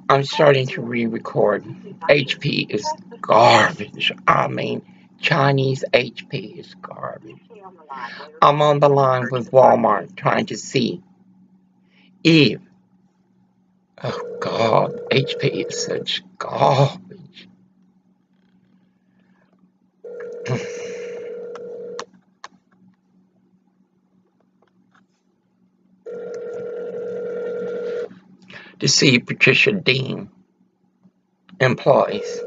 I'm starting to re-record. HP is garbage. I mean, Chinese HP is garbage. I'm on the line with Walmart trying to see if, oh God, HP is such garbage. To see Patricia Dean employees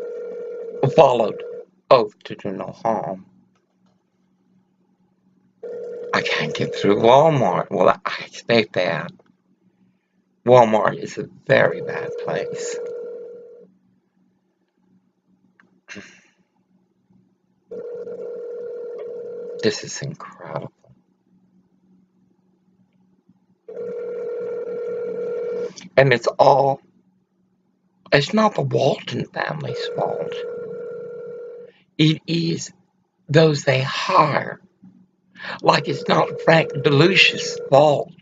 followed oath to do no harm. I can't get through Walmart. Well, I expect that. Walmart is a very bad place. This is incredible. And it's not the Walton family's fault. It is those they hire. Like it's not Frank DeLucia's fault.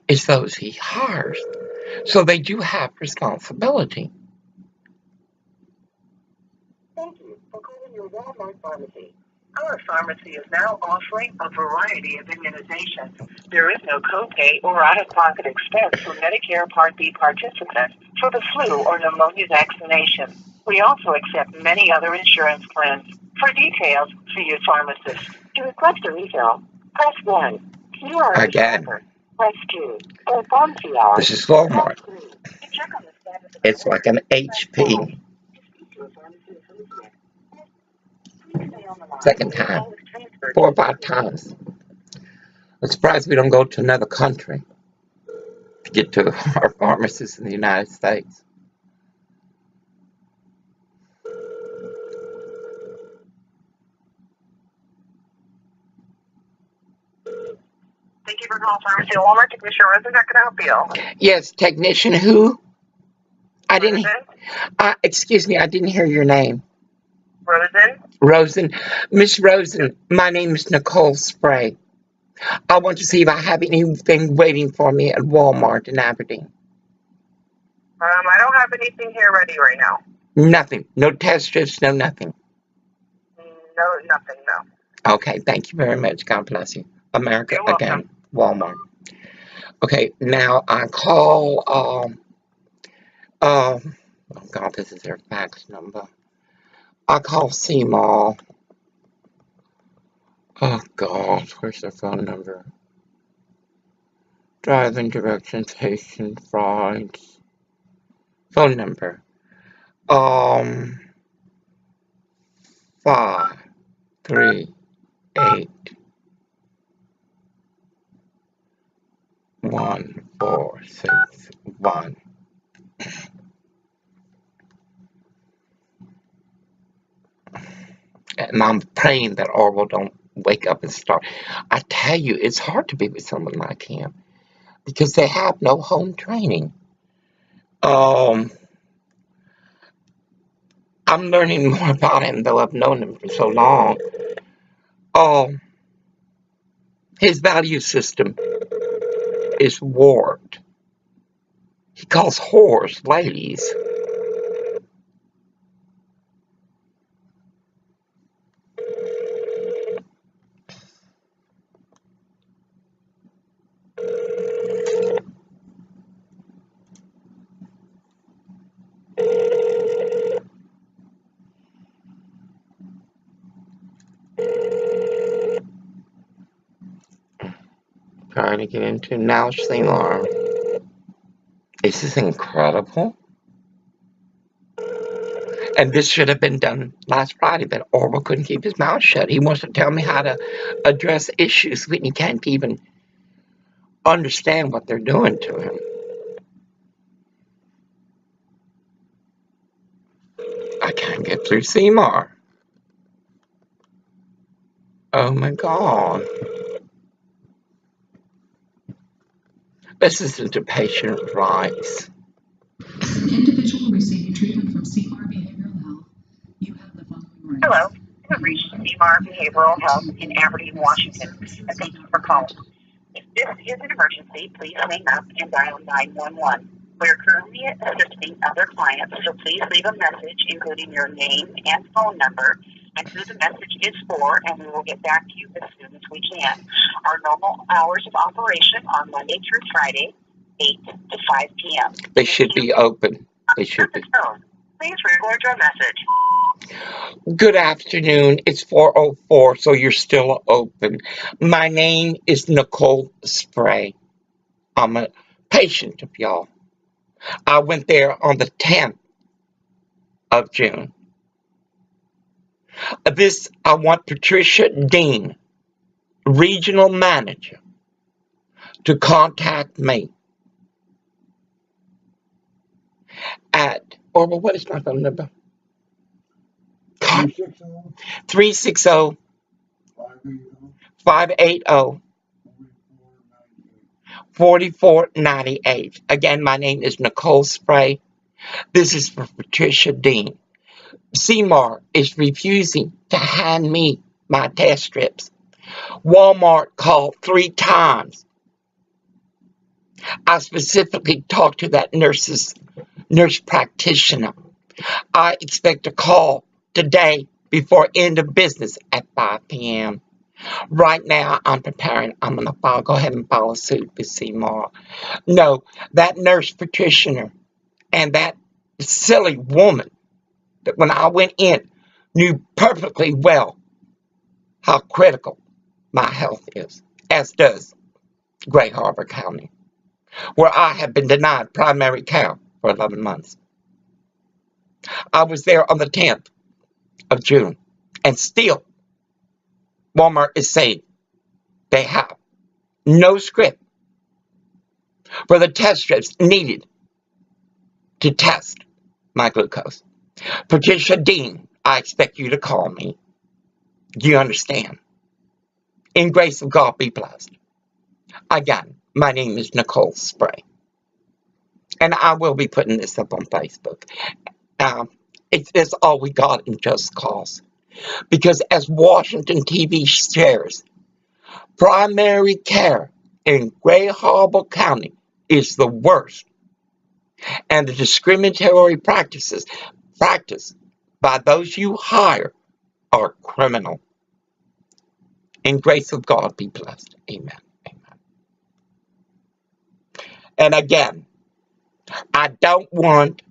It's those he hires. So they do have responsibility. Thank you for calling your Walmart pharmacy. Our pharmacy is now offering a variety of immunizations. There is no copay or out-of-pocket expense for Medicare Part B participants for the flu or pneumonia vaccination. We also accept many other insurance plans. For details, see your pharmacist. To request a refill, press 1. If you are a Again, shopper, press 2. For pharmacy hours, this is Walmart. press 3. To check on the status of It's like an HP. Second time. 4 or 5 times. I'm surprised we don't go to another country to get to our pharmacists in the United States. Thank you for calling Pharmacy at Walmart. Technician Rosen, how can I help you? Yes, technician who? Rosen? Excuse me, I didn't hear your name. Rosen? Rosen. Miss Rosen, my name is Nicole Spray. I want to see if I have anything waiting for me at Walmart in Aberdeen. I don't have anything here ready right now. Nothing. No test strips, no nothing. No, nothing, no. Okay, thank you very much. God bless you. America You're welcome. again, Walmart. Okay, now I call, oh God, this is their fax number. I call C-Mall. Oh God, where's their phone number? Driving directions, patient rides. Phone number. 5, 3, 8, 1, 4, 6, 1. And I'm praying that Orwell don't wake up and start. I tell you, it's hard to be with someone like him because they have no home training. I'm learning more about him, though I've known him for so long. His value system is warped. He calls whores ladies. Trying to get into now alarm. This is incredible. And this should have been done last Friday, but Orwell couldn't keep his mouth shut. He wants to tell me how to address issues when he can't even understand what they're doing to him. I can't get through Seymour. Oh my God. This isn't a patient rights. As an individual receiving treatment from CMAR Behavioral Health, you have the following rights. Hello, you have reached CMAR Behavioral Health in Aberdeen, Washington, and thank you for calling. If This is an emergency. Please hang up and dial 911. We are currently assisting other clients, so please leave a message including your name and phone number and who the message is for, and we will get back to you as soon as we can. Our normal hours of operation are Monday through Friday, 8 to 5 p.m. They should be open. They should be. Please record your message. Good afternoon. It's 4:04, so you're still open. My name is Nicole Spray. I'm a patient of y'all. I went there on the 10th of June. I want Patricia Dean, regional manager, to contact me at, or what is my phone number? 360 580 4498. Again, my name is Nicole Spray. This is for Patricia Dean. CMAR is refusing to hand me my test strips. Walmart called 3 times. I specifically talked to that nurse practitioner. I expect a call today before end of business at 5 p.m. Right now, I'm going to go ahead and file a suit with CMAR. No, that nurse practitioner and that silly woman that when I went in knew perfectly well how critical my health is, as does Gray Harbor County, where I have been denied primary care for 11 months. I was there on the 10th of June, and still Walmart is saying they have no script for the test strips needed to test my glucose. Patricia Dean, I expect you to call me. Do you understand? In grace of God be blessed. Again, my name is Nicole Spray. And I will be putting this up on Facebook. It's all we got in Just Cause. Because as Washington TV shares, primary care in Gray Harbor County is the worst. And the discriminatory practices practiced by those you hire are criminal. In grace of God be blessed. Amen. Amen. And again, I don't want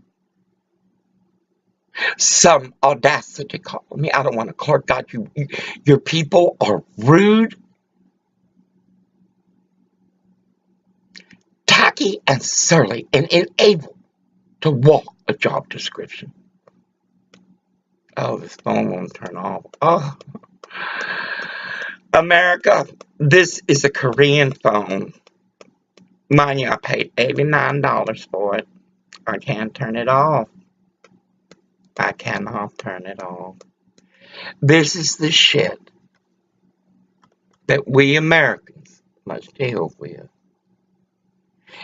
some audacity to call me. I don't want to call God. Your people are rude, tacky, and surly, and unable to walk a job description. Oh, this phone won't turn off. Oh. America, this is a Korean phone. Mind you, I paid $89 for it. I can't turn it off. I cannot turn it off. This is the shit that we Americans must deal with.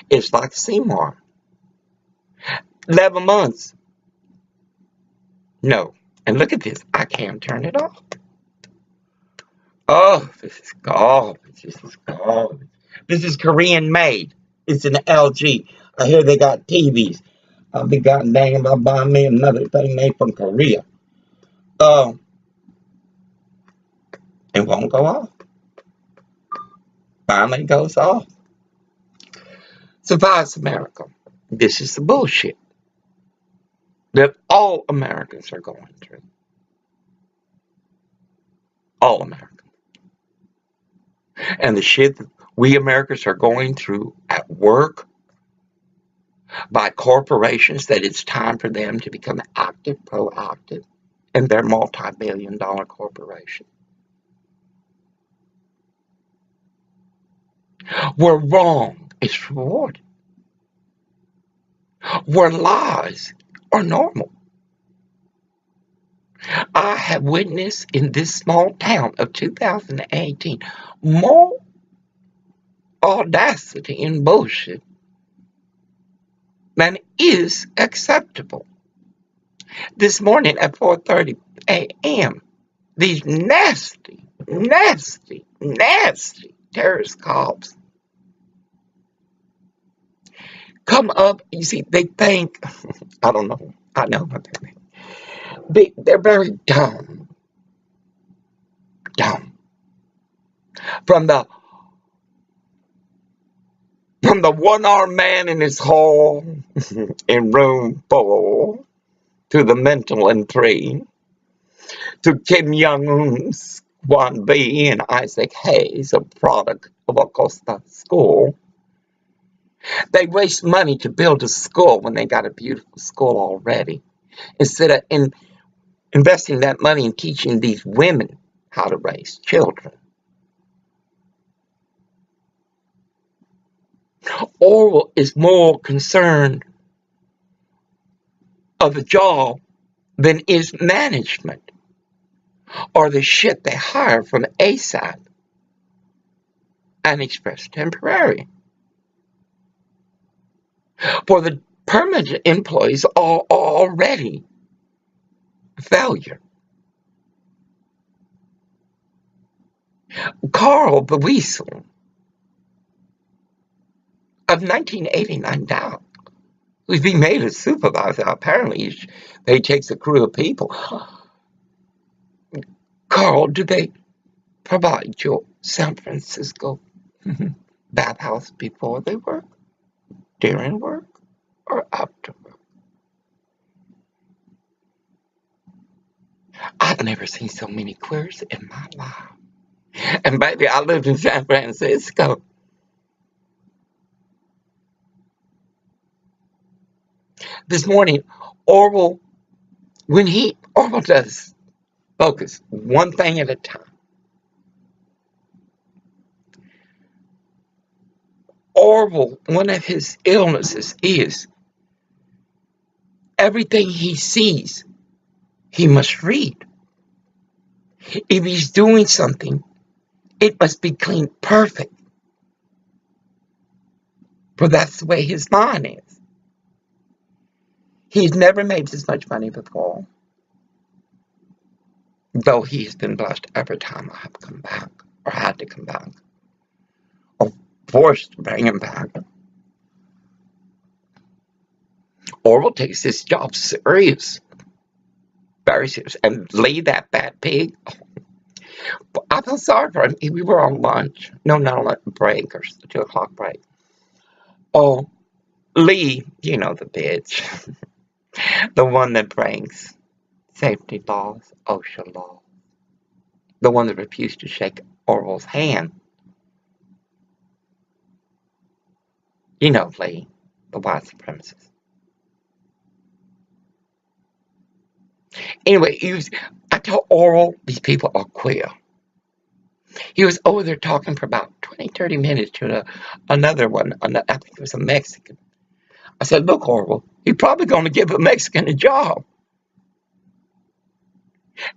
It's like CMAR. 11 months. No. And look at this. I can't turn it off. Oh, this is garbage. This is garbage. This is Korean made. It's an LG. I hear they got TVs. I'll be gotten dang about buying me another thing made from Korea. It won't go off. Finally goes off. Survives America. This is the bullshit that all Americans are going through. All Americans. And the shit that we Americans are going through at work by corporations that it's time for them to become active, proactive in their multi-billion-dollar corporation. Where wrong is rewarded. Where lies are normal. I have witnessed in this small town of 2018 more audacity and bullshit than is acceptable. This morning at 4:30 a.m., these nasty terrorist cops come up, you see, they think, I don't know, I know what they think. They're very dumb. From the one-armed man in his hall in room 4 to the mental in 3 to Kim Jong-un's 1B and Isaac Hayes, a product of Acosta School. They waste money to build a school when they got a beautiful school already, instead of investing that money in teaching these women how to raise children. Orwell is more concerned of the job than is management or the shit they hire from ASAP and Express Temporary. For the permanent employees are already a failure. Carl the Weasel of 1989 down, who's being made a supervisor, apparently they takes a crew of people. Carl, do they provide your San Francisco bathhouse before they work, during work, or after work? I've never seen so many queers in my life. And baby, I lived in San Francisco. This morning, Orwell does focus one thing at a time. Orwell, one of his illnesses is everything he sees, he must read. If he's doing something, it must be clean, perfect. For that's the way his mind is. He's never made this much money before, though he's been blessed every time I have come back, or had to come back, or forced to bring him back. Orwell takes this job serious, very serious, and Lee, that bad pig, I felt sorry for him. We were on lunch. No, not on break, or 2 o'clock break. Oh, Lee, you know the bitch. The one that brings safety laws, OSHA laws. The one that refused to shake Orwell's hand. You know Lee, the white supremacist. Anyway, I told Orwell these people are queer. He was over there talking for about 20, 30 minutes to another one. I think it was a Mexican. I said, look, Orwell, he's probably going to give a Mexican a job.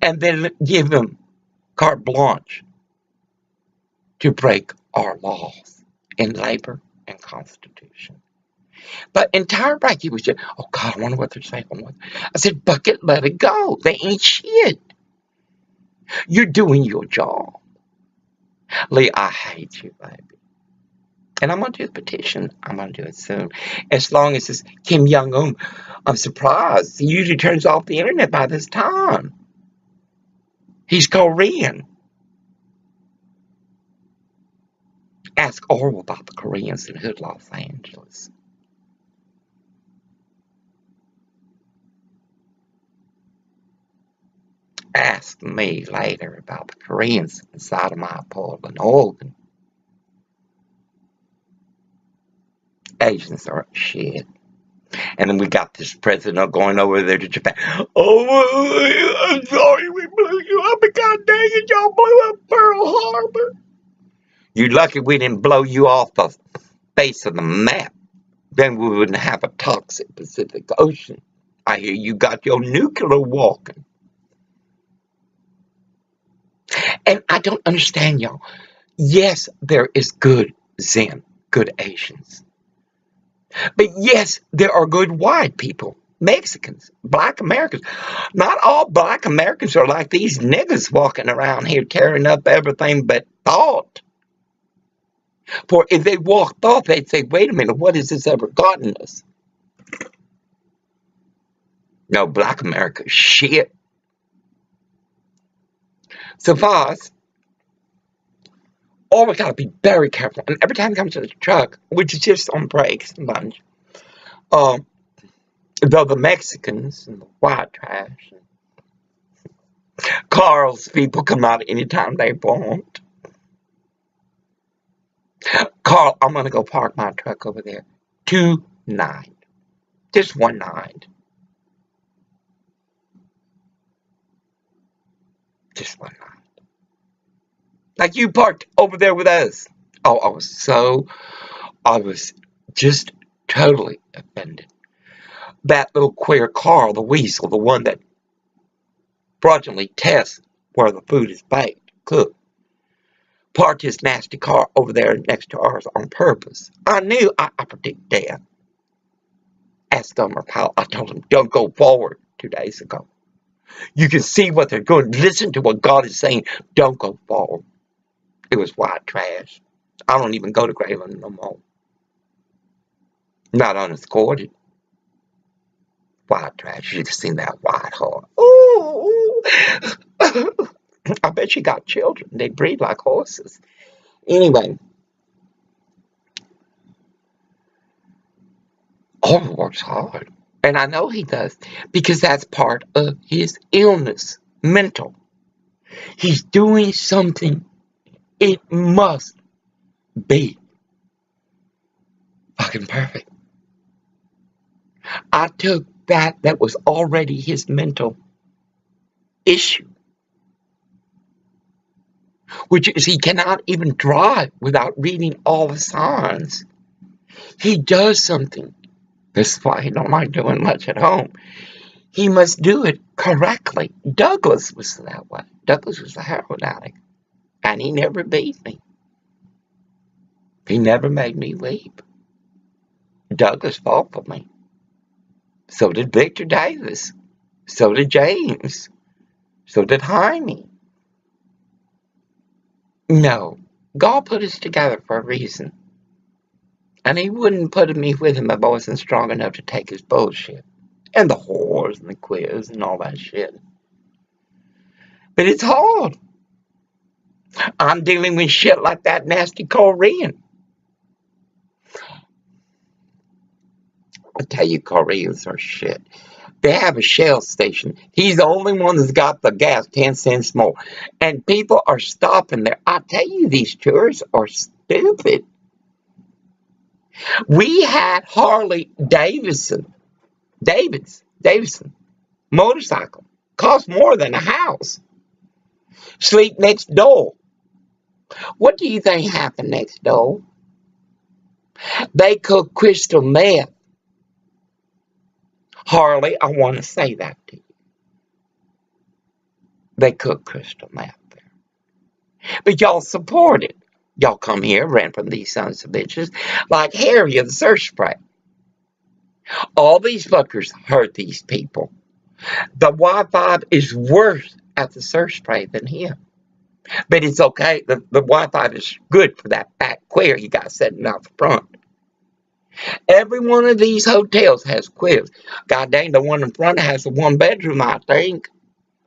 And then give him carte blanche to break our laws in labor and Constitution. But entire break, he was just, oh, God, I wonder what they're saying. I said, bucket, let it go. They ain't shit. You're doing your job. Lee, I hate you, baby. And I'm going to do the petition. I'm going to do it soon. As long as it's Kim Jong-un. I'm surprised. He usually turns off the internet by this time. He's Korean. Ask Orwell about the Koreans in Hood, Los Angeles. Ask me later about the Koreans inside of my Portland, Oregon. Asians are shit. And then we got this president going over there to Japan. Oh, I'm sorry we blew you up. And God dang it, y'all blew up Pearl Harbor. You're lucky we didn't blow you off the face of the map. Then we wouldn't have a toxic Pacific Ocean. I hear you got your nuclear walking. And I don't understand, y'all. Yes, there is good Zen, good Asians. But yes, there are good white people, Mexicans, black Americans. Not all black Americans are like these niggas walking around here tearing up everything but thought. For if they walked off, they'd say, wait a minute, what has this ever gotten us? No, Black America, shit. So Voss, always got to be very careful. And every time it comes to the truck, which is just on brakes and bunch, though the Mexicans and the white trash, and Carl's people come out anytime they want. Carl, I'm going to go park my truck over there tonight. Just one night. Just one night. Like you parked over there with us. Oh, I was just totally offended. That little queer Carl, the weasel, the one that fraudulently tests where the food is baked, cooked, parked his nasty car over there next to ours on purpose. I knew I predict death. Asked Dumber Pal. I told him, don't go forward 2 days ago. You can see what they're doing. Listen to what God is saying. Don't go forward. It was white trash. I don't even go to Graveland no more. Not unescorted. White trash. You should have seen that white heart. Ooh. I bet she got children. They breed like horses. Anyway. Oliver works hard. And I know he does. Because that's part of his illness. Mental. He's doing something. It must be fucking perfect. I took that was already his mental issue, which is he cannot even drive without reading all the signs. He does something. This is why he don't like doing much at home. He must do it correctly. Douglas was that way. Douglas was a heroin addict, and he never beat me. He never made me weep. Douglas fought for me. So did Victor Davis. So did James. So did Jaime. No, God put us together for a reason. And he wouldn't put me with him if I wasn't strong enough to take his bullshit. And the whores and the queers and all that shit. But it's hard. I'm dealing with shit like that nasty Korean. I tell you, Koreans are shit. They have a Shell station. He's the only one that's got the gas 10 cents more. And people are stopping there. I tell you, these tourists are stupid. We had Harley Davidson motorcycle. Cost more than a house. Sleep next door. What do you think happened next door? They cook crystal meth. Harley, I want to say that to you. They cook crystal meth there. But y'all support it. Y'all come here, rent from these sons of bitches, like Harry of the Surf Spray. All these fuckers hurt these people. The Wi-Fi is worse at the Surf Spray than him. But it's okay. The Wi-Fi is good for that fat queer you got sitting out the front. Every one of these hotels has queers. God dang, the one in front has a 1-bedroom, I think.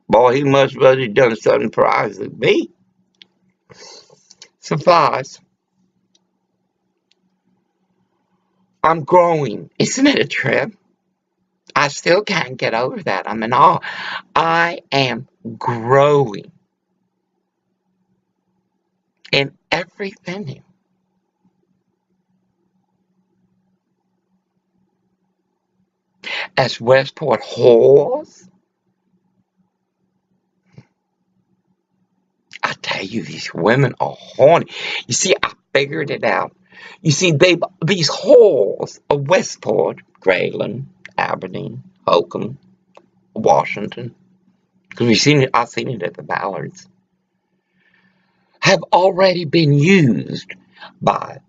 Boy, he must have really done something for Isaac B. Suffice. I'm growing. Isn't it a trip? I still can't get over that. I'm in awe. I am growing in everything. As Westport whores, I tell you, these women are horny. You see, I figured it out. You see, these whores of Westport, Grayland, Aberdeen, Holcomb, Washington, because I've seen it at the Ballards, have already been used by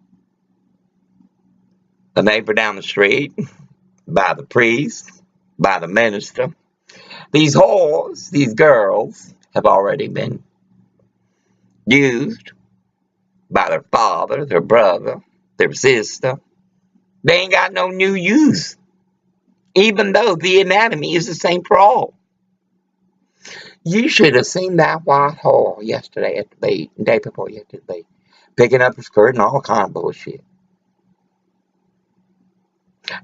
the neighbor down the street, by the priest, by the minister. These whores, these girls, have already been used by their father, their brother, their sister. They ain't got no new use, even though the anatomy is the same for all. You should have seen that white whore yesterday at the beach, the day before yesterday, picking up a skirt and all kind of bullshit.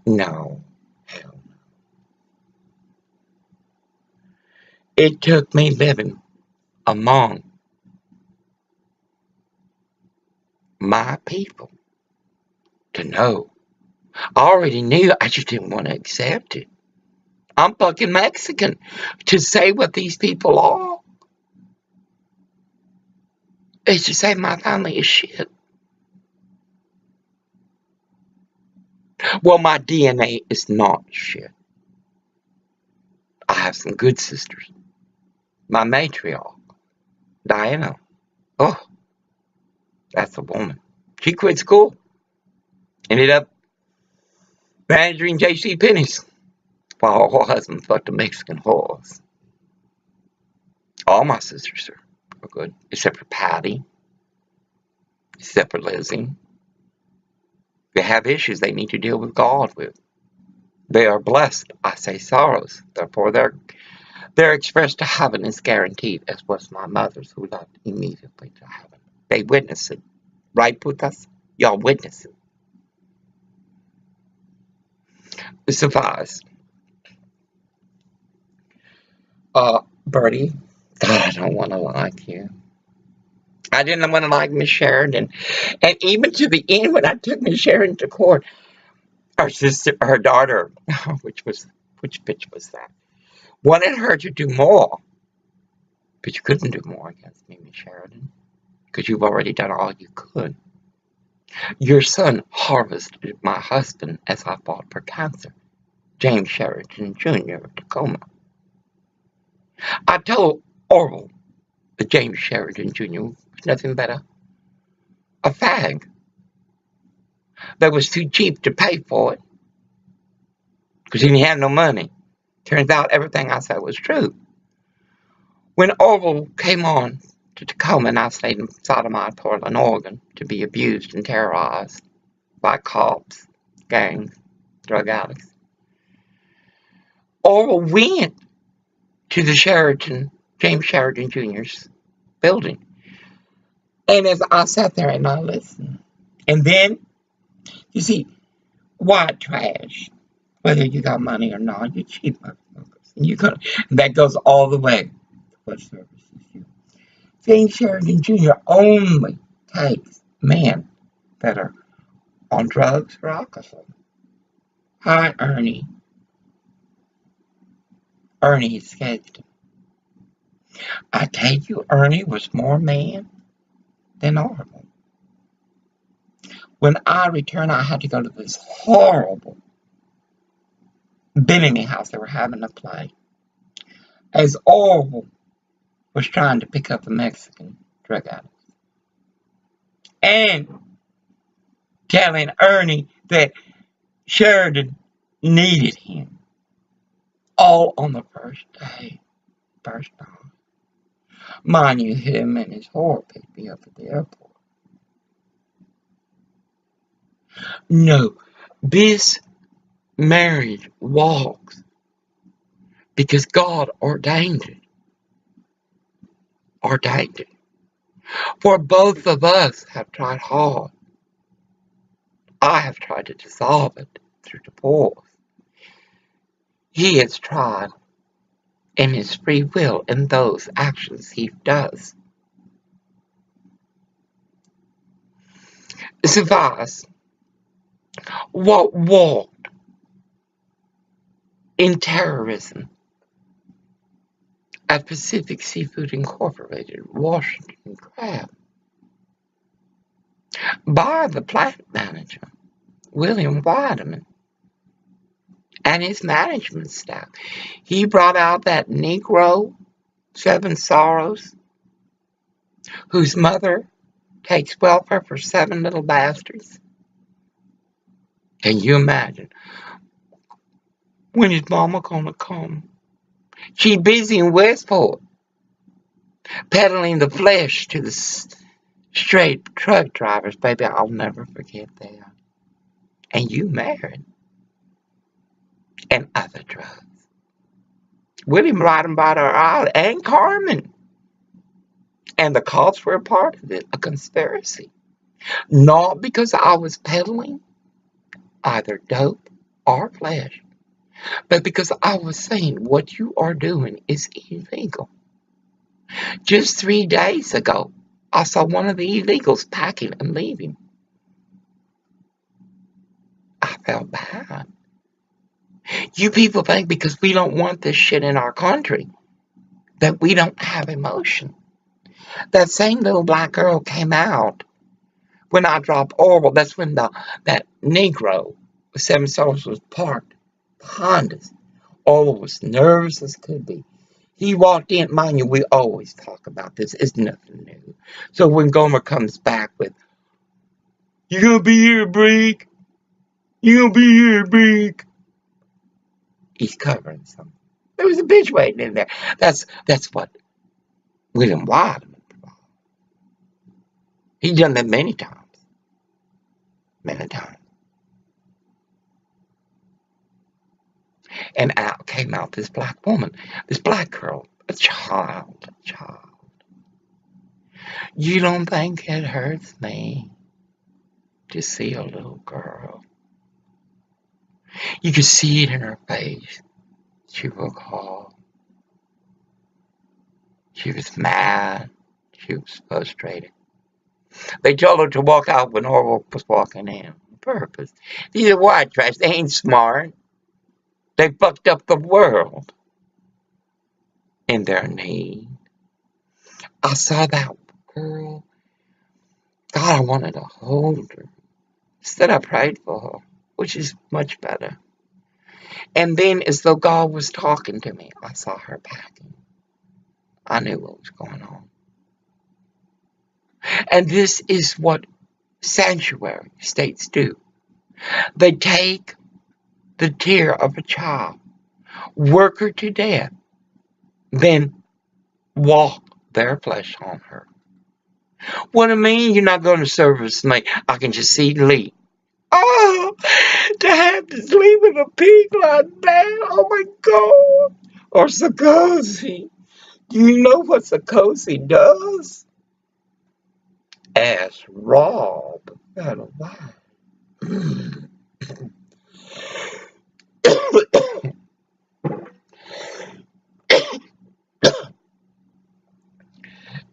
No. Hell. It took me living among my people to know. I already knew, I just didn't want to accept it. I'm fucking Mexican. To say what these people are is to say my family is shit. Well, my DNA is not shit. I have some good sisters. My matriarch, Diana. Oh, that's a woman. She quit school. Ended up managing J.C. Penney's while her husband fucked a Mexican horse. All my sisters are good, except for Patty, except for Lizzie. They have issues they need to deal with God with. They are blessed, I say sorrows. Therefore, their express to heaven is guaranteed, as was my mother's, who loved immediately to heaven. They witness it. Right, Putas? Y'all witness it. It suffice. Bertie, God, I don't want to like you. I didn't want to like Miss Sheridan. And even to the end, when I took Miss Sheridan to court, her sister, her daughter, which bitch was that, wanted her to do more. But you couldn't do more against me, Miss Sheridan, because you've already done all you could. Your son harvested my husband as I fought for cancer, James Sheridan Jr. of Tacoma. I told Orville that James Sheridan Jr. was nothing but a fag that was too cheap to pay for it because he didn't have no money. Turns out everything I said was true. When Orville came on to Tacoma and I stayed in sodomized Portland, Oregon to be abused and terrorized by cops, gangs, drug addicts, Orville went to the James Sheridan Jr.'s building. And as I sat there and I listened, and then, you see, white trash, whether you got money or not, you cheap motherfuckers. And that goes all the way to what services you. James Sheridan Jr. only takes men that are on drugs or alcohol. Hi, Ernie. Ernie escaped him. I tell you, Ernie was more man than Orville. When I returned, I had to go to this horrible Bimini house they were having a play. As Orville was trying to pick up a Mexican drug addict. And telling Ernie that Sheridan needed him. All on the first day. First night. Mind you, him and his whore picked me up at the airport. No, this marriage walks because God ordained it. Ordained it. For both of us have tried hard. I have tried to dissolve it through divorce. He has tried in his free will in those actions he does. Suffice, what walked in terrorism at Pacific Seafood Incorporated, Washington Crab, by the plant manager, William Weideman, and his management staff. He brought out that Negro, Seven Sorrows, whose mother takes welfare for 7 little bastards. Can you imagine? When is mama gonna come? She's busy in Westport, peddling the flesh to the Straight truck drivers, baby, I'll never forget that. And you married. And other drugs. William lied about her eye and Carmen. And the cops were a part of it, a conspiracy. Not because I was peddling either dope or flesh, but because I was saying what you are doing is illegal. Just 3 days ago, I saw one of the illegals packing and leaving. I felt bad. You people think because we don't want this shit in our country that we don't have emotion. That same little black girl came out when I dropped Orwell. That's when that Negro with 7 Souls was parked behind us. Orwell was nervous as could be. He walked in. Mind you, we always talk about this. It's nothing new. So when Gomer comes back with, "You gonna be here, Breek? You gonna be here, Breek?" He's covering something. There was a bitch waiting in there. That's what William Wadman. He's done that many times. Many times. And out came out this black woman, this black girl, a child. You don't think it hurts me to see a little girl? You could see it in her face. She was calm. She was mad. She was frustrated. They told her to walk out when Orwell was walking in. On purpose. These are white trash. They ain't smart. They fucked up the world in their need. I saw that girl. God, I wanted to hold her. Instead, I prayed for her, which is much better. And then, as though God was talking to me, I saw her packing. I knew what was going on. And this is what sanctuary states do. They take the tear of a child, work her to death, then walk their flesh on her. What do you mean you're not going to service me? I can just see Lee. Oh, to have to sleep with a pig like that. Oh my God. Or Sarkozy. Do you know what Sarkozy does? Ask Rob. That a lie.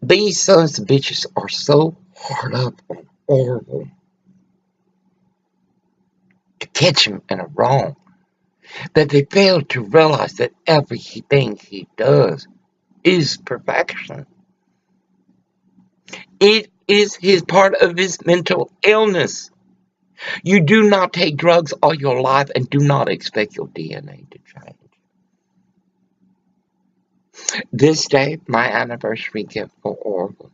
These sons of bitches are so hard up on Orwell to catch him in a wrong that they fail to realize that everything he does is perfection. It is his part of his mental illness. You do not take drugs all your life and do not expect your DNA to change. This day, my anniversary gift for Orwell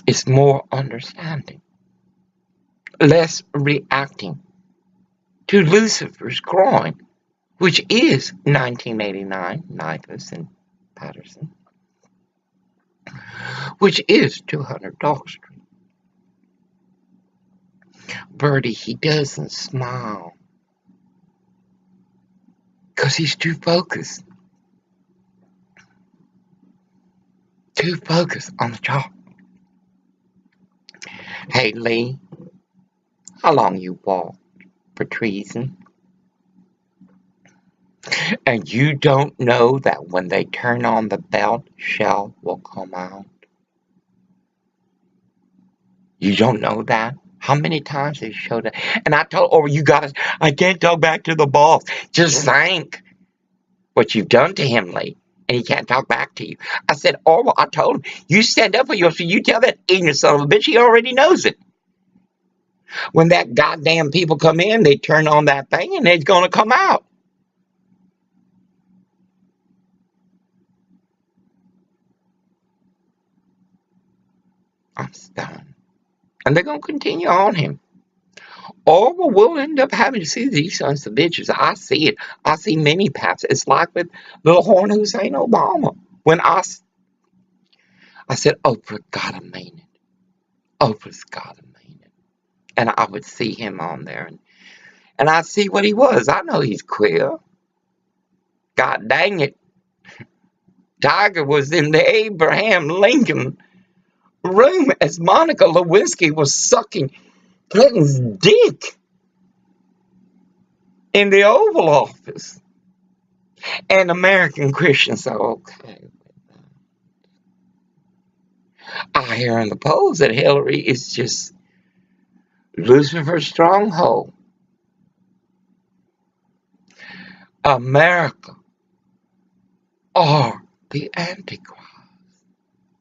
is more understanding, less reacting to Lucifer's groin, which is 1989 Nivus and Patterson, which is 200 Dog Street. Birdie, he doesn't smile because he's too focused. Too focused on the job. Hey, Lee, how long you walked for treason? And you don't know that when they turn on the belt, shell will come out? You don't know that? How many times they showed it? And I told Orwell, you guys, I can't talk back to the boss. Just think what you've done to him, Lee. And he can't talk back to you. I said, Orwell, I told him, you stand up for yourself. You tell that ignorant son of a bitch, he already knows it. When that goddamn people come in, they turn on that thing and it's going to come out. I'm stunned. And they're going to continue on him. Or we'll end up having to see these sons of bitches. I see it. I see many paths. It's like with little Horn Hussein Obama. When I said, oh, for God, I mean it. Oprah's gotta mean it. And I would see him on there, and I'd see what he was. I know he's queer. God dang it. Tiger was in the Abraham Lincoln room as Monica Lewinsky was sucking Clinton's dick in the Oval Office. And American Christians are okay with that. I hear in the polls that Hillary is just Lucifer's stronghold. America are the Antichrist.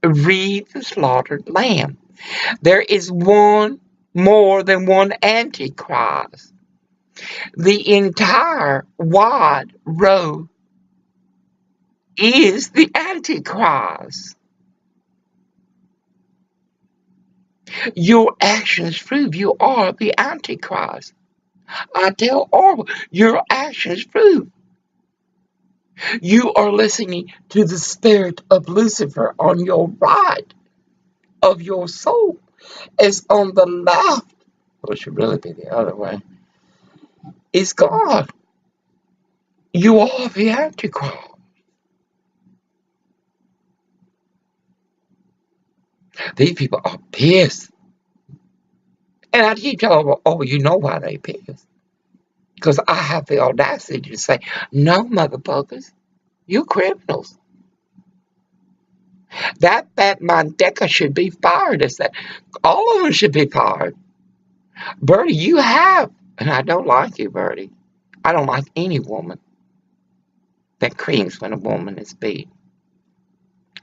Read the slaughtered lamb. There is one more than one Antichrist. The entire wide road is the Antichrist. Your actions prove you are the Antichrist. I tell Orwell, your actions prove you are listening to the spirit of Lucifer on your right of your soul. It's on the left, or it should really be the other way, is God. You are the Antichrist. These people are pissed. And I keep telling them, oh, you know why they pissed. Because I have the audacity to say, no, motherfuckers, you criminals. That Mandeca should be fired. It's that all of them should be fired. Bertie, you have, and I don't like you, Bertie. I don't like any woman that creams when a woman is beat.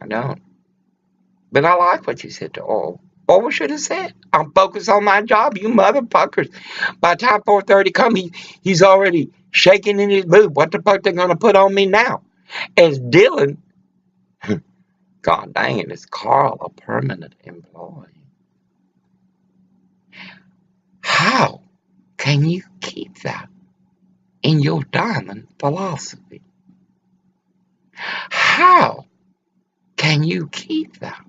I don't. But I like what you said to Orwell. Orwell should have said, I'm focused on my job, you motherfuckers. By the time 4:30 come, he's already shaking in his boot. What the fuck they going to put on me now? As Dylan, God dang it, is Carl a permanent employee? How can you keep that in your diamond philosophy? How can you keep that?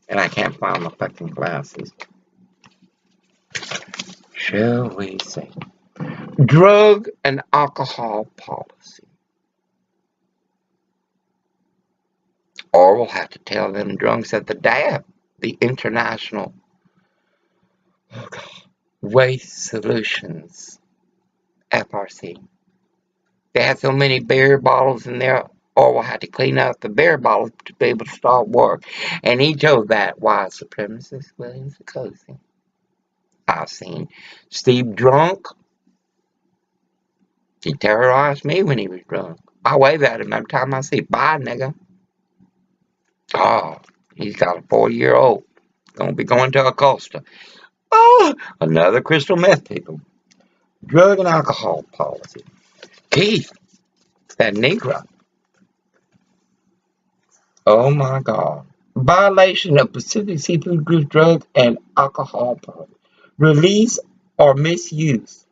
And I can't find my fucking glasses. Shall we see? Drug and alcohol policy. Or we'll have to tell them drunks at the DAB, the International Waste Solutions, FRC. They had so many beer bottles in there, or we'll have to clean up the beer bottles to be able to start work. And he chose that white supremacist William Sakosi. I've seen Steve drunk. He terrorized me when he was drunk. I wave at him every time I see, bye, nigga. Oh, he's got a 4-year-old. Gonna be going to Acosta. Oh, another crystal meth people. Drug and alcohol policy. Keith, that Negro. Oh my God. Violation of Pacific Seafood Group drug and alcohol policy. Release or misuse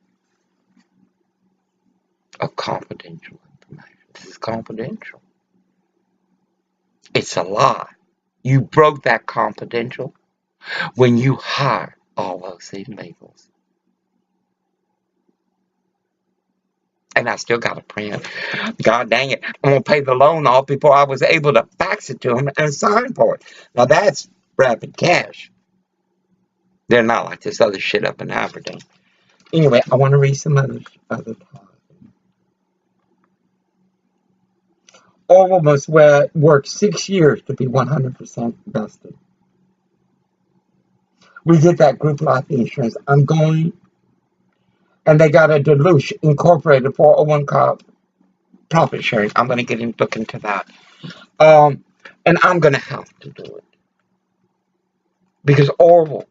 of confidential information. This is confidential. It's a lie. You broke that confidential when you hired all those illegals. And I still got a print. God dang it. I'm going to pay the loan off before I was able to fax it to him and sign for it. Now that's rapid cash. They're not like this other shit up in Aberdeen. Anyway, I want to read some other talk. Orwell must work 6 years to be 100% vested. We get that group life insurance. I'm going, and they got a Deluxe Incorporated 401k profit sharing. I'm going to look into that. And I'm going to have to do it. Because Orwell,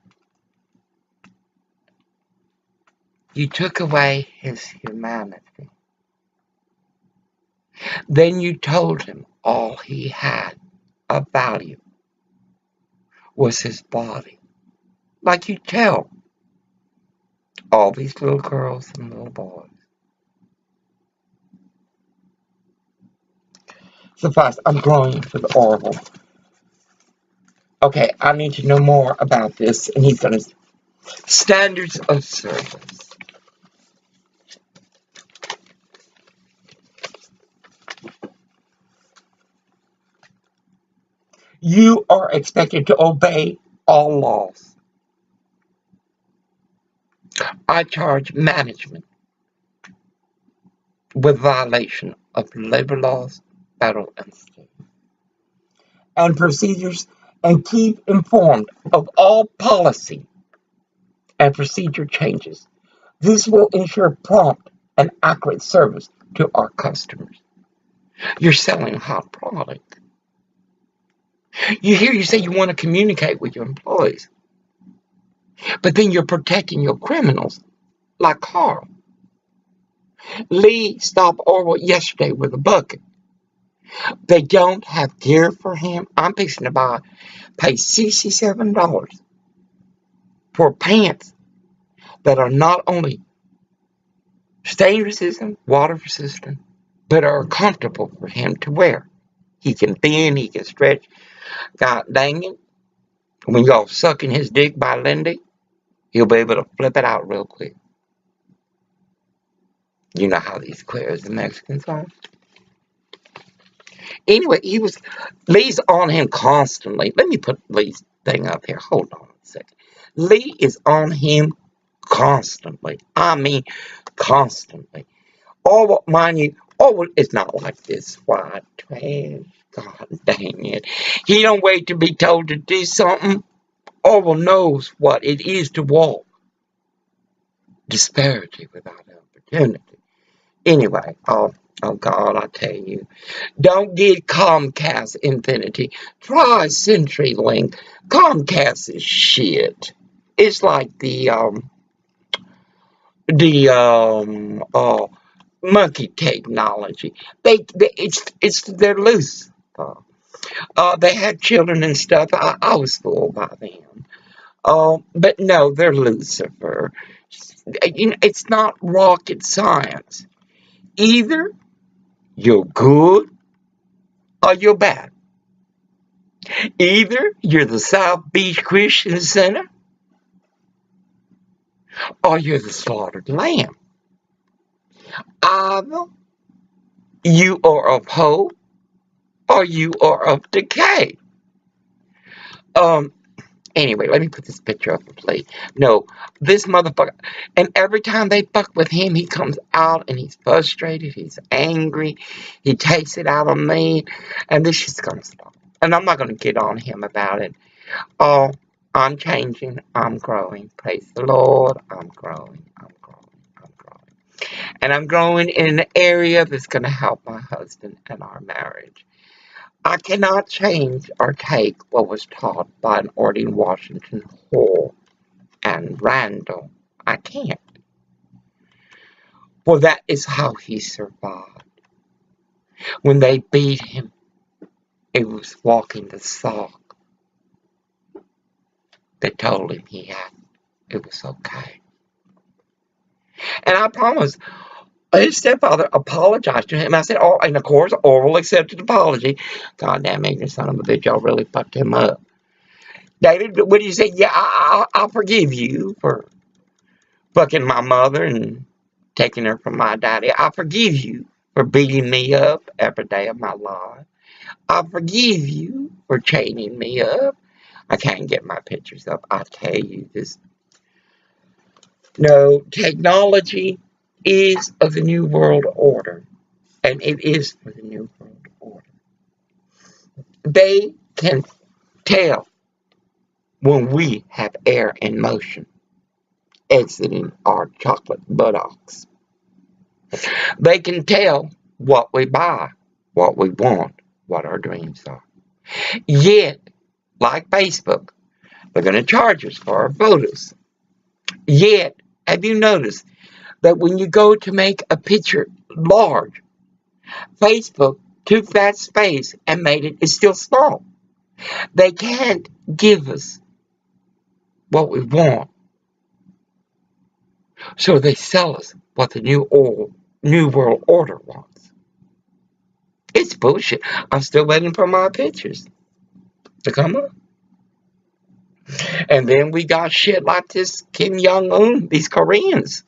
you took away his humanity. Then you told him all he had of value was his body. Like you tell All these little girls and little boys. Suffice, I'm growing for the Orville. Okay, I need to know more about this, and he's going to standards of service. You are expected to obey all laws. I charge management with violation of labor laws, federal and state, and procedures, and keep informed of all policy and procedure changes. This will ensure prompt and accurate service to our customers. You're selling a hot product. You say you want to communicate with your employees, but then you're protecting your criminals like Carl. Lee stopped Orwell yesterday with a bucket. They don't have gear for him. I'm fixing to pay $67 for pants that are not only stain resistant, water resistant, but are comfortable for him to wear. He can bend, he can stretch. God dang it. When y'all sucking his dick by Lindy, he'll be able to flip it out real quick. You know how these queers and Mexicans are. Anyway, Lee's on him constantly. Let me put Lee's thing up here. Hold on a second. Lee is on him constantly. I mean, constantly. Orwell, mind you, Orwell is not like this white trash. God dang it. He don't wait to be told to do something. Orwell knows what it is to walk disparity without opportunity. Anyway, oh God, I tell you. Don't get Comcast Infinity. Try CenturyLink. Comcast is shit. It's like the monkey technology. They're loose. They had children and stuff. I was fooled by them. But no, they're Lucifer. It's not rocket science. Either you're good or you're bad. Either you're the South Beach Christian Center or you're the slaughtered lamb. Either you are of hope or you are of decay. Anyway, let me put this picture up and play. No, this motherfucker, and every time they fuck with him, he comes out and he's frustrated, he's angry, he takes it out on me, and this shit's gonna stop. And I'm not gonna get on him about it. Oh, I'm changing, I'm growing. Praise the Lord, I'm growing. And I'm growing in an area that's gonna help my husband and our marriage. I cannot change or take what was taught by an Ordine Washington Hall and Randall. I can't. For that is how he survived. When they beat him, it was walking the sock. They told him it was okay. And I promise, his stepfather apologized to him. I said, oh, and of course, Orwell accepted the apology. God damn ignorant son of a bitch, y'all really fucked him up. David, what do you say? Yeah, I'll forgive you for fucking my mother and taking her from my daddy. I forgive you for beating me up every day of my life. I forgive you for chaining me up. I can't get my pictures up. I tell you this. No, technology is of the New World Order. And it is for the New World Order. They can tell when we have air in motion exiting our chocolate buttocks. They can tell what we buy, what we want, what our dreams are. Yet, like Facebook, they're going to charge us for our photos. Yet, have you noticed that when you go to make a picture large, Facebook took that space and made it still small? They can't give us what we want. So they sell us what the New World Order wants. It's bullshit. I'm still waiting for my pictures to come up. And then we got shit like this Kim Jong-un, these Koreans.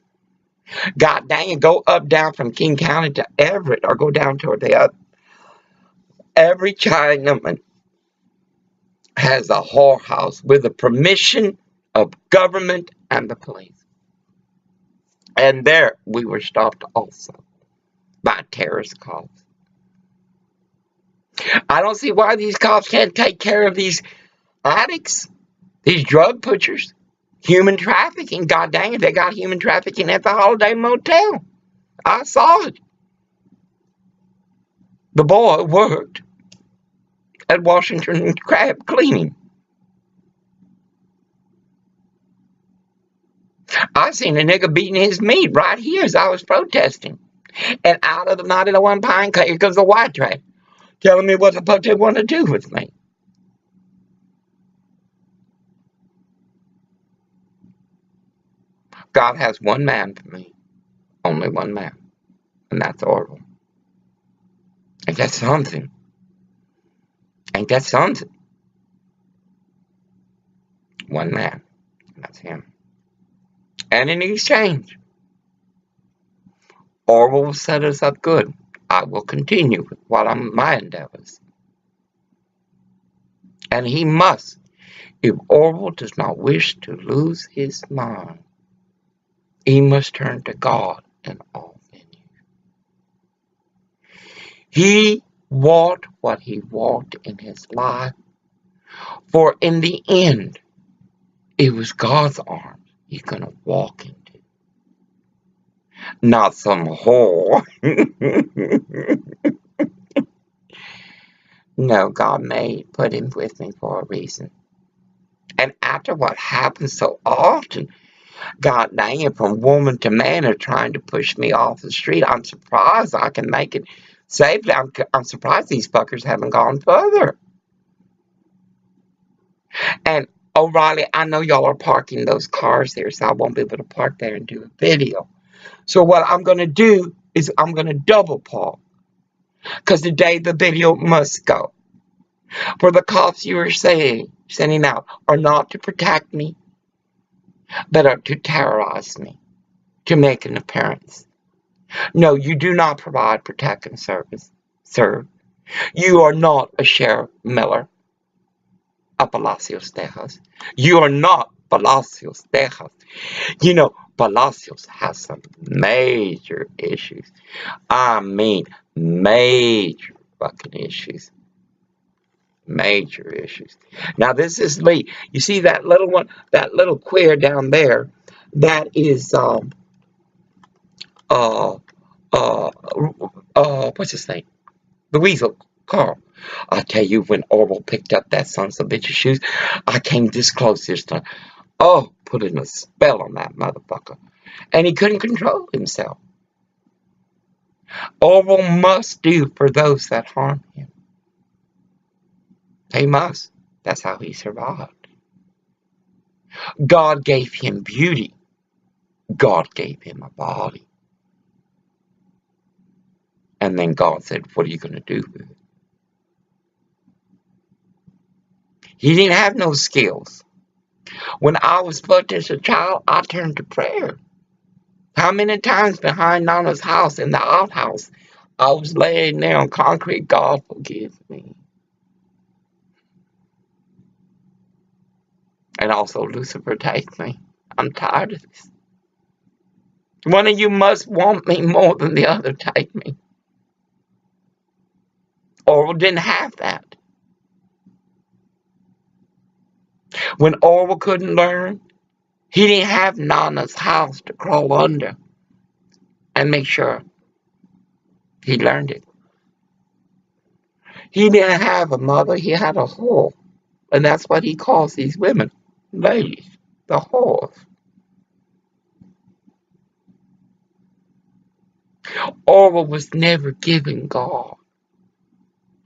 God dang it, go up, down from King County to Everett, or go down toward the other. Every Chinaman has a whorehouse with the permission of government and the police. And there we were stopped also by terrorist cops. I don't see why these cops can't take care of these addicts, these drug pushers, human trafficking. God dang it, they got human trafficking at the Holiday Motel. I saw it. The boy worked at Washington Crab Cleaning. I seen a nigga beating his meat right here as I was protesting. And out of the 901 Pine Cut, here comes the white trash, telling me what the fuck they want to do with me. God has one man for me. Only one man. And that's Orville. Ain't that something? Ain't that something? One man. And that's him. And in exchange, Orville will set us up good. I will continue with my endeavors. And he must, if Orville does not wish to lose his mind, he must turn to God in all things. He walked what he walked in his life, for in the end, it was God's arms he's going to walk into. Not some whore. No, God put him with me for a reason. And after what happens so often, God dang it, from woman to man are trying to push me off the street. I'm surprised I can make it safely. I'm surprised these fuckers haven't gone further. And O'Reilly, I know y'all are parking those cars there, so I won't be able to park there and do a video. So what I'm going to do is I'm going to double park, because today the video must go. For the cops you are sending out are not to protect me, but are to terrorize me, to make an appearance. No, you do not provide protection service, sir. You are not a Sheriff Miller of Palacios, Texas. You are not Palacios, Texas. You know, Palacios has some major issues. I mean, major fucking issues. Major issues. Now, this is Lee. You see that little one, that little queer down there? That is, what's his name? The Weasel, Carl. I tell you, when Orville picked up that son of a bitch's shoes, I came this close this time. Oh, putting a spell on that motherfucker. And he couldn't control himself. Orville must do for those that harm him. He must. That's how he survived. God gave him beauty. God gave him a body. And then God said, what are you going to do with it? He didn't have no skills. When I was put as a child, I turned to prayer. How many times behind Nana's house in the outhouse, I was laying there on concrete, God forgive me. And also, Lucifer, take me. I'm tired of this. One of you must want me more than the other, take me. Orville didn't have that. When Orville couldn't learn, he didn't have Nana's house to crawl under and make sure he learned it. He didn't have a mother, he had a whore. And that's what he calls these women, ladies, the whores. Orville was never given God.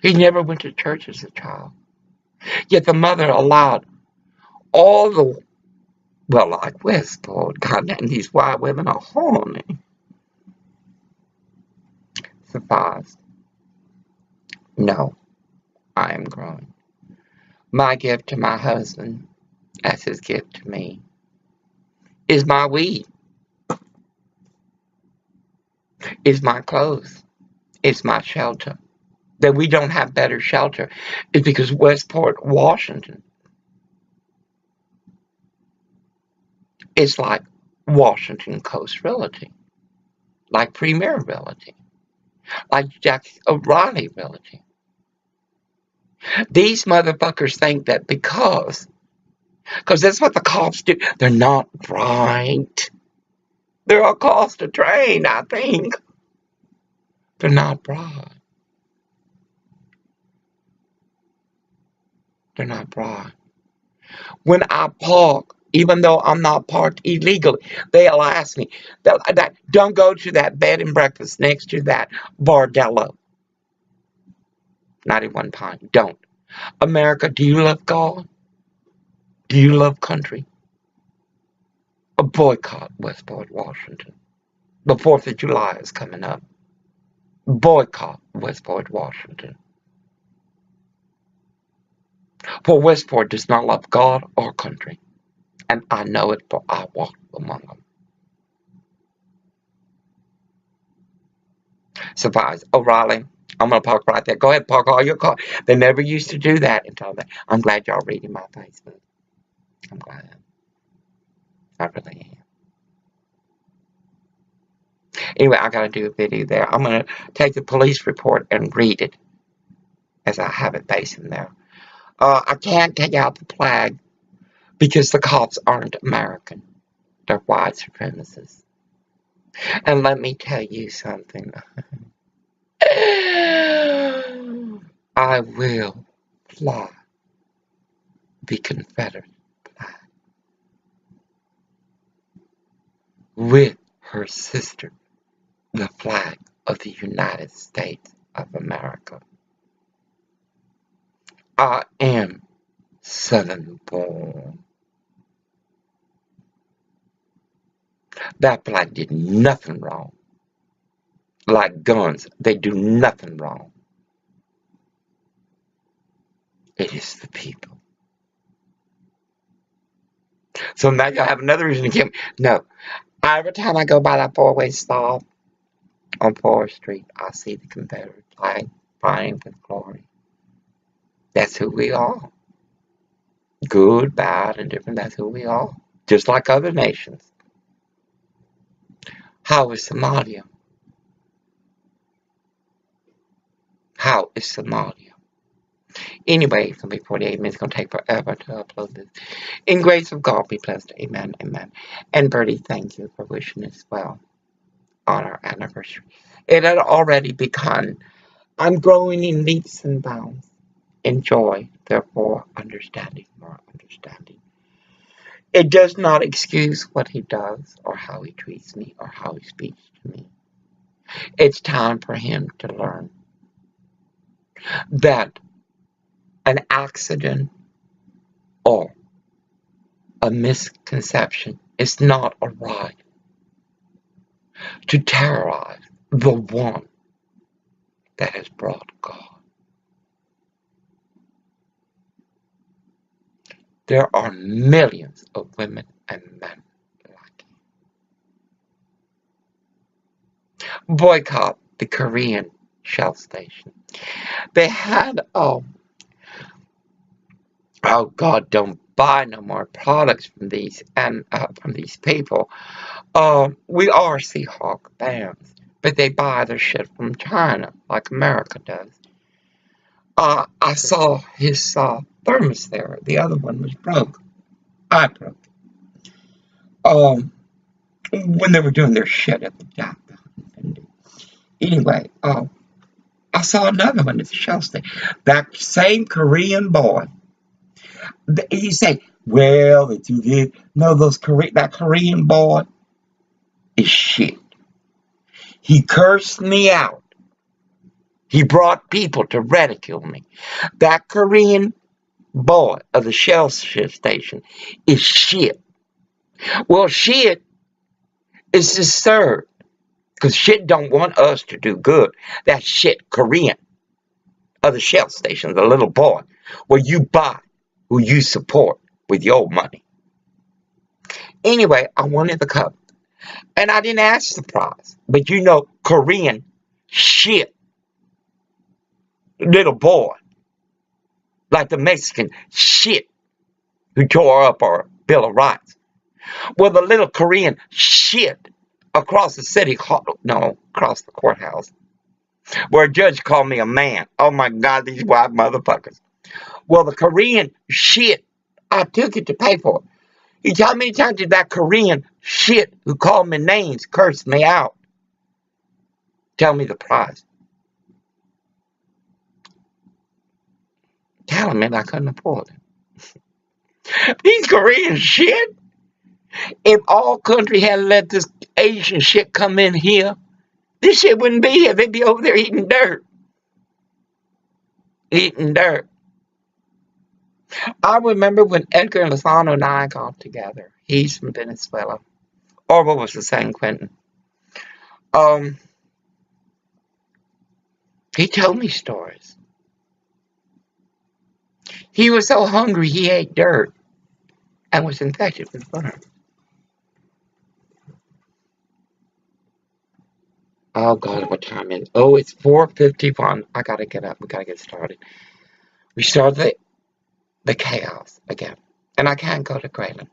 He never went to church as a child. Yet the mother allowed all the Well, like Westport, goddamn, these white women are horny. Suffice. No, I am growing. My gift to my husband, as his gift to me, is my weed, is my clothes, is my shelter. That we don't have better shelter is because Westport, Washington, is like Washington Coast Realty, like Premier Realty, like Jack O'Reilly Realty. These motherfuckers think that because that's what the cops do. They're not bright. They're all cost to train, I think. They're not bright. They're not bright. When I park, even though I'm not parked illegally, they'll ask me, don't go to that bed and breakfast next to that Bardello. 91 Pine. Don't. America, do you love God? Do you love country? A boycott Westport, Washington. The 4th of July is coming up. Boycott Westport, Washington. For Westport does not love God or country. And I know it, for I walk among them. Surprise. O'Reilly, I'm going to park right there. Go ahead, park all your cars. They never used to do that until then. I'm glad y'all reading my Facebook. I'm glad. I really am. Anyway, I got to do a video there. I'm going to take the police report and read it as I have it facing there. I can't take out the flag because the cops aren't American. They're white supremacists. And let me tell you something. I will fly the Confederate flag with her sister, the flag of the United States of America. I am Southern born. That flag did nothing wrong. Like guns, they do nothing wrong. It is the people. So now you have another reason to kill me. No. Every time I go by that four-way stop on 4th Street, I see the Confederate flag flying with glory. That's who we are. Good, bad, and different. That's who we are. Just like other nations. How is Somalia? How is Somalia? Anyway, it's going to be 48 minutes. It's going to take forever to upload this. In grace of God be blessed. Amen. Amen. And Bertie, thank you for wishing us well on our anniversary. It had already begun. I'm growing in leaps and bounds. Enjoy, therefore, understanding more understanding. It does not excuse what he does, or how he treats me, or how he speaks to me. It's time for him to learn that an accident or a misconception is not a right to terrorize the one that has brought God. There are millions of women and men like him. Boycott the Korean Shell Station. They had, oh God, don't buy no more products from these and from these people. We are Seahawk fans, but they buy their shit from China like America does. I saw his thermos there. The other one was broke. I broke it. When they were doing their shit at the Gap. Anyway, I saw another one at the Shell station. That same Korean boy. You say, well, they do this. No, that Korean boy is shit. He cursed me out. He brought people to ridicule me. That Korean boy of the Shell station is shit. Well, shit is the third. Because shit don't want us to do good. That shit Korean of the Shell station, the little boy, where you buy, who you support with your money. Anyway, I wanted the cup. And I didn't ask the prize. But you know, Korean shit, little boy, like the Mexican shit who tore up our Bill of Rights. Well, the little Korean shit across the city hall, no, across the courthouse, where a judge called me a man. Oh my God, these white motherfuckers. Well, the Korean shit, I took it to pay for it. You tell me how many times did that Korean shit who called me names curse me out? Tell me the price. Telling me I couldn't afford it. These Korean shit, if all country had let this Asian shit come in here, this shit wouldn't be here. They'd be over there eating dirt. Eating dirt. I remember when Edgar Lozano and I got together. He's from Venezuela. Or what was the San Quentin? He told me stories. He was so hungry he ate dirt and was infected with burn. Oh God, what time is it? Oh, it's 4:51. I gotta get up. We gotta get started. We started the chaos again. And I can't go to Grayland.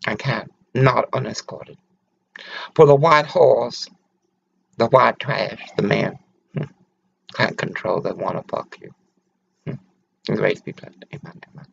I can't. Not unescorted. For the white horse, the white trash, the man can't control that wanna fuck you. Grace be blessed. Amen. Amen.